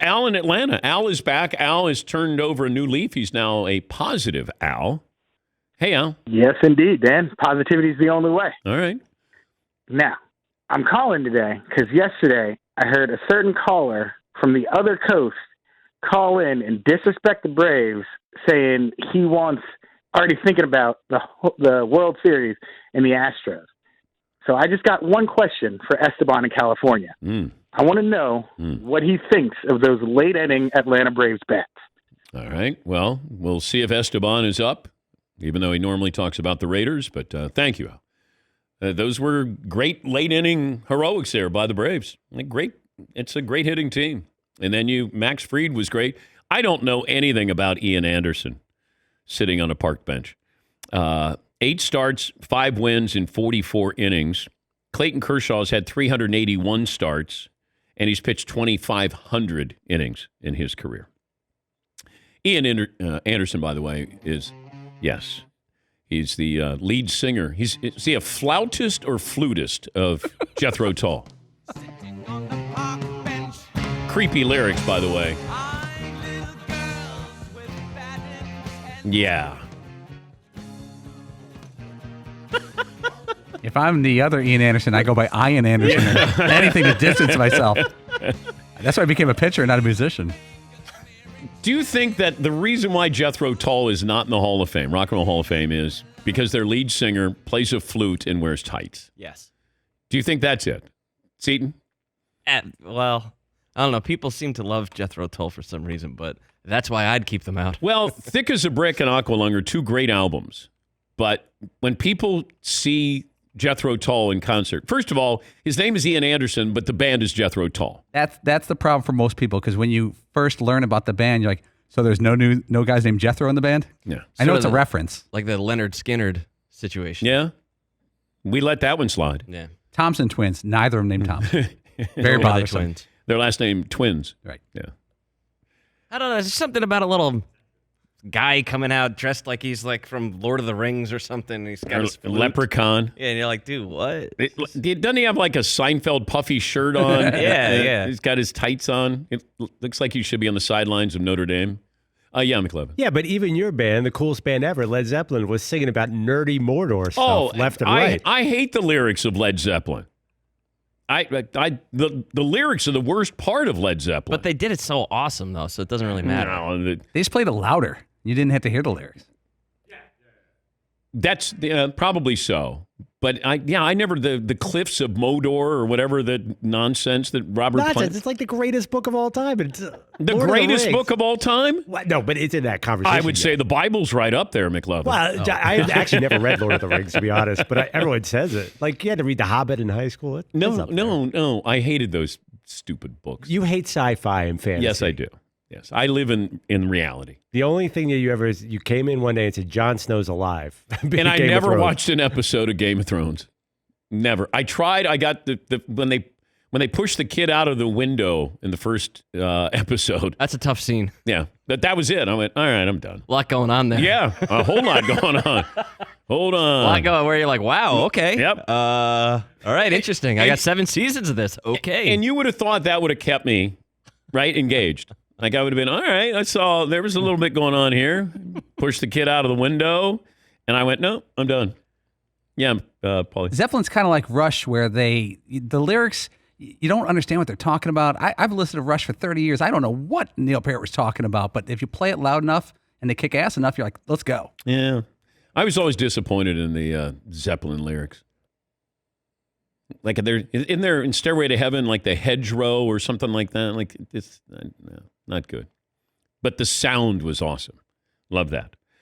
Al in Atlanta. Al is back. Al has turned over a new leaf. He's now a positive Al. Hey, Al. Yes, indeed, Dan. Positivity is the only way. All right. Now, I'm calling today because yesterday I heard a certain caller from the other coast call in and disrespect the Braves, saying he wants, already thinking about the World Series and the Astros. So I just got one question for Esteban in California. I want to know what he thinks of those late-inning Atlanta Braves bats. All right. Well, we'll see if Esteban is up, even though he normally talks about the Raiders. But thank you, Al. Those were great late-inning heroics there by the Braves. Great. It's a great hitting team. And then Max Fried was great. I don't know anything about Ian Anderson sitting on a park bench. 8 starts, 5 wins in 44 innings. Clayton Kershaw's had 381 starts, and he's pitched 2,500 innings in his career. Ian Anderson, by the way, he's the lead singer. Is he a flautist or flutist of Jethro Tull? Creepy lyrics, by the way. Yeah. If I'm the other Ian Anderson, I go by Ian Anderson. Anything to distance myself. That's why I became a pitcher, not a musician. Do you think that the reason why Jethro Tull is not in the Hall of Fame, Rock and Roll Hall of Fame, is because their lead singer plays a flute and wears tights? Yes. Do you think that's it? Seton? Well, I don't know. People seem to love Jethro Tull for some reason, but that's why I'd keep them out. Well, Thick as a Brick and Aqualung are 2 great albums. But when people see Jethro Tull in concert, first of all, his name is Ian Anderson, but the band is Jethro Tull. That's the problem for most people, because when you first learn about the band, you're like, so there's no guys named Jethro in the band? Yeah. I know it's a reference. Like the Leonard Skinner situation. Yeah. We let that one slide. Yeah. Thompson twins, neither of them named Thompson. Very bothersome. Twins. Their last name, Twins. Right. Yeah. I don't know. There's something about a little guy coming out dressed like he's like from Lord of the Rings or something. He's got his flute. Leprechaun. Yeah, and you're like, dude, what? Doesn't he have like a Seinfeld puffy shirt on? Yeah. He's got his tights on. It looks like he should be on the sidelines of Notre Dame. Yeah, McLevin. Yeah, but even your band, the coolest band ever, Led Zeppelin, was singing about nerdy Mordor stuff left and right. I hate the lyrics of Led Zeppelin. The lyrics are the worst part of Led Zeppelin. But they did it so awesome, though, so it doesn't really matter. No, They just played it louder. You didn't have to hear the lyrics. That's probably so. But I never, the Cliffs of Modor or whatever the nonsense that Robert Nonsense. It's like the greatest book of all time. It's the greatest book of all time? What? No, but it's in that conversation. I would say the Bible's right up there, McLovin. Well, I actually never read Lord of the Rings, to be honest, but everyone says it. Like, you had to read The Hobbit in high school. No. I hated those stupid books. You hate sci-fi and fantasy. Yes, I do. Yes, I live in reality. The only thing that you came in one day and said, Jon Snow's alive. And I never watched an episode of Game of Thrones. Never. I tried. I got when they pushed the kid out of the window in the first episode. That's a tough scene. Yeah, but that was it. I went, all right, I'm done. A lot going on there. Yeah, a whole lot going on. Hold on. A lot going where you're like, wow, okay. Yep. All right, interesting. I got 7 seasons of this. Okay. And you would have thought that would have kept me, right, engaged. Like I would have been, all right, I saw there was a little bit going on here. Pushed the kid out of the window, and I went, no, I'm done. Yeah, Paulie. Zeppelin's kind of like Rush, where the lyrics, you don't understand what they're talking about. I've listened to Rush for 30 years. I don't know what Neil Peart was talking about, but if you play it loud enough and they kick ass enough, you're like, let's go. Yeah. I was always disappointed in the Zeppelin lyrics. Like in Stairway to Heaven, like the hedgerow or something like that. Like it's no, not good. But the sound was awesome. Love that.